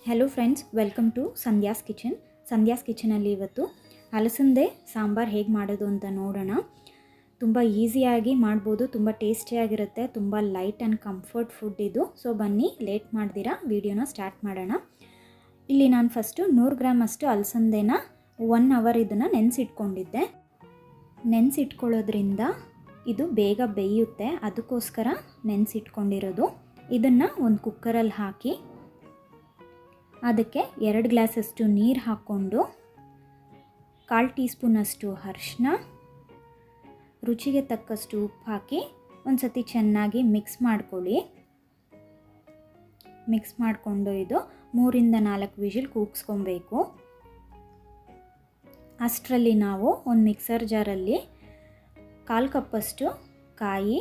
Hello friends, welcome to Sandhya's kitchen. Sandhya's ಕಿಚನಲ್ಲಿ ಇವತ್ತು ಅಲಸಂದೆ ಸಾಂಬಾರು ಹೇಗೆ ಮಾಡೋದು ಅಂತ ನೋಡೋಣ. ತುಂಬ ಈಸಿಯಾಗಿ ಮಾಡ್ಬೋದು, ತುಂಬ ಟೇಸ್ಟಿಯಾಗಿರುತ್ತೆ, ತುಂಬ ಲೈಟ್ ಆ್ಯಂಡ್ ಕಂಫರ್ಟ್ ಫುಡ್ ಇದು. ಸೊ ಬನ್ನಿ, ಲೇಟ್ ಮಾಡ್ದಿರಾ ವಿಡಿಯೋನ ಸ್ಟಾರ್ಟ್ ಮಾಡೋಣ. ಇಲ್ಲಿ ನಾನು ಫಸ್ಟು 100 ಗ್ರಾಮ್ ಅಷ್ಟು ಅಲಸಂದೆನ 1 ಅವರ್ ಇದನ್ನು ನೆನೆಸಿಟ್ಕೊಂಡಿದ್ದೆ. ನೆನೆಸಿಟ್ಕೊಳ್ಳೋದ್ರಿಂದ ಇದು ಬೇಗ ಬೇಯುತ್ತೆ, ಅದಕ್ಕೋಸ್ಕರ ನೆನೆಸಿಟ್ಕೊಂಡಿರೋದು. ಇದನ್ನು ಒಂದು ಕುಕ್ಕರಲ್ಲಿ ಹಾಕಿ ಅದಕ್ಕೆ 2 ಗ್ಲಾಸಷ್ಟು ನೀರು ಹಾಕ್ಕೊಂಡು 1/4 ಟೀ ಸ್ಪೂನಷ್ಟು ಅರಿಶಿನ, ರುಚಿಗೆ ತಕ್ಕಷ್ಟು ಉಪ್ಪು ಹಾಕಿ ಒಂದು ಸತಿ ಚೆನ್ನಾಗಿ ಮಿಕ್ಸ್ ಮಾಡ್ಕೊಳ್ಳಿ. ಮಿಕ್ಸ್ ಮಾಡಿಕೊಂಡು ಇದು 3 ಇಂದ 4 ವಿಷಿಲ್ ಕೂಗಿಸ್ಕೊಬೇಕು. ಅಷ್ಟರಲ್ಲಿ ನಾವು ಒಂದು ಮಿಕ್ಸರ್ ಜಾರಲ್ಲಿ 1/4 ಕಪ್ಪಷ್ಟು ಕಾಯಿ,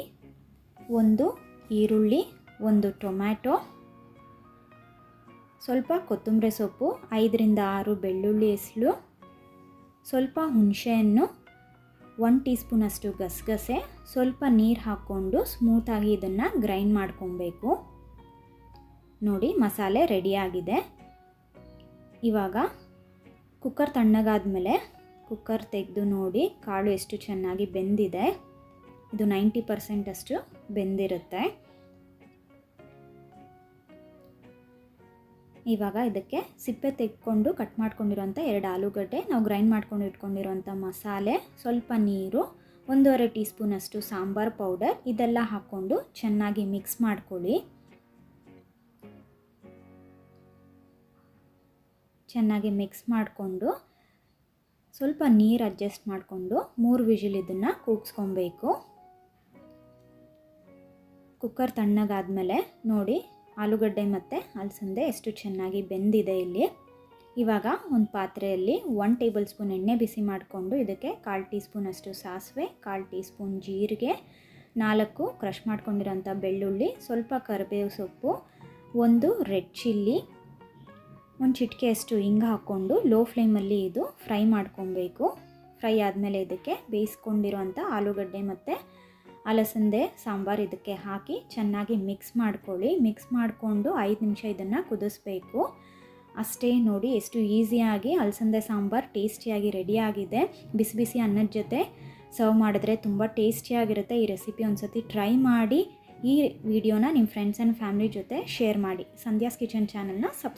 1 ಈರುಳ್ಳಿ, 1 ಟೊಮ್ಯಾಟೊ, ಸ್ವಲ್ಪ ಕೊತ್ತಂಬರಿ ಸೊಪ್ಪು, 5 ರಿಂದ 6 ಬೆಳ್ಳುಳ್ಳಿ ಹೆಸಳು, ಸ್ವಲ್ಪ ಹುಣಸೆಹಣ್ಣು, 1 ಟೀ ಸ್ಪೂನಷ್ಟು ಗಸಗಸೆ, ಸ್ವಲ್ಪ ನೀರು ಹಾಕ್ಕೊಂಡು ಸ್ಮೂತಾಗಿ ಇದನ್ನು ಗ್ರೈಂಡ್ ಮಾಡ್ಕೊಬೇಕು. ನೋಡಿ, ಮಸಾಲೆ ರೆಡಿಯಾಗಿದೆ. ಇವಾಗ ಕುಕ್ಕರ್ ತಣ್ಣಗಾದ್ಮೇಲೆ ಕುಕ್ಕರ್ ತೆಗೆದು ನೋಡಿ ಕಾಳು ಎಷ್ಟು ಚೆನ್ನಾಗಿ ಬೆಂದಿದೆ. ಇದು 90% ಅಷ್ಟು ಬೆಂದಿರುತ್ತೆ. ಇವಾಗ ಇದಕ್ಕೆ ಸಿಪ್ಪೆ ತೆಗೆದುಕೊಂಡು ಕಟ್ ಮಾಡ್ಕೊಂಡಿರೋಂಥ 2 ಆಲೂಗಡ್ಡೆ, ನಾವು ಗ್ರೈಂಡ್ ಮಾಡ್ಕೊಂಡು ಇಟ್ಕೊಂಡಿರೋಂಥ ಮಸಾಲೆ, ಸ್ವಲ್ಪ ನೀರು, 1.5 ಟೀ ಸ್ಪೂನಷ್ಟು ಸಾಂಬಾರು ಪೌಡರ್, ಇದೆಲ್ಲ ಹಾಕ್ಕೊಂಡು ಚೆನ್ನಾಗಿ ಮಿಕ್ಸ್ ಮಾಡ್ಕೊಳ್ಳಿ. ಚೆನ್ನಾಗಿ ಮಿಕ್ಸ್ ಮಾಡಿಕೊಂಡು ಸ್ವಲ್ಪ ನೀರು ಅಡ್ಜಸ್ಟ್ ಮಾಡಿಕೊಂಡು 3 ವಿಷಿಲ್ ಇದನ್ನು ಕೂಗಿಸ್ಕೊಬೇಕು. ಕುಕ್ಕರ್ ತಣ್ಣಗಾದ್ಮೇಲೆ ನೋಡಿ ಆಲೂಗಡ್ಡೆ ಮತ್ತು ಅಲಸಂದೆ ಎಷ್ಟು ಚೆನ್ನಾಗಿ ಬೆಂದಿದೆ ಇಲ್ಲಿ. ಇವಾಗ ಒಂದು ಪಾತ್ರೆಯಲ್ಲಿ 1 ಟೇಬಲ್ ಸ್ಪೂನ್ ಎಣ್ಣೆ ಬಿಸಿ ಮಾಡಿಕೊಂಡು ಇದಕ್ಕೆ 1/4 ಟೀ ಸ್ಪೂನಷ್ಟು ಸಾಸಿವೆ, 1/4 ಟೀ ಸ್ಪೂನ್ ಜೀರಿಗೆ, 4 ಕ್ರಷ್ ಮಾಡ್ಕೊಂಡಿರೋಂಥ ಬೆಳ್ಳುಳ್ಳಿ, ಸ್ವಲ್ಪ ಕರಿಬೇವು ಸೊಪ್ಪು, 1 ರೆಡ್ ಚಿಲ್ಲಿ, 1 ಚಿಟಿಕೆಯಷ್ಟು ಹಿಂಗೆ ಹಾಕ್ಕೊಂಡು ಲೋ ಫ್ಲೇಮಲ್ಲಿ ಇದು ಫ್ರೈ ಮಾಡ್ಕೊಬೇಕು. ಫ್ರೈ ಆದಮೇಲೆ ಇದಕ್ಕೆ ಬೇಯಿಸ್ಕೊಂಡಿರೋಂಥ ಆಲೂಗಡ್ಡೆ ಮತ್ತು ಅಲಸಂದೆ ಸಾಂಬಾರು ಇದಕ್ಕೆ ಹಾಕಿ ಚೆನ್ನಾಗಿ ಮಿಕ್ಸ್ ಮಾಡ್ಕೊಳ್ಳಿ. ಮಿಕ್ಸ್ ಮಾಡಿಕೊಂಡು 5 ನಿಮಿಷ ಇದನ್ನು ಕುದಿಸ್ಬೇಕು. ಅಷ್ಟೇ. ನೋಡಿ ಎಷ್ಟು ಈಸಿಯಾಗಿ ಅಲಸಂದೆ ಸಾಂಬಾರು ಟೇಸ್ಟಿಯಾಗಿ ರೆಡಿಯಾಗಿದೆ. ಬಿಸಿ ಬಿಸಿ ಅನ್ನದ ಜೊತೆ ಸರ್ವ್ ಮಾಡಿದ್ರೆ ತುಂಬ ಟೇಸ್ಟಿಯಾಗಿರುತ್ತೆ. ಈ ರೆಸಿಪಿ ಒಂದು ಸತಿ ಟ್ರೈ ಮಾಡಿ. ಈ ವಿಡಿಯೋನ ನಿಮ್ಮ ಫ್ರೆಂಡ್ಸ್ ಆ್ಯಂಡ್ ಫ್ಯಾಮಿಲಿ ಜೊತೆ ಶೇರ್ ಮಾಡಿ. ಸಂಧ್ಯಾಸ್ ಕಿಚನ್ ಚಾನಲ್ನ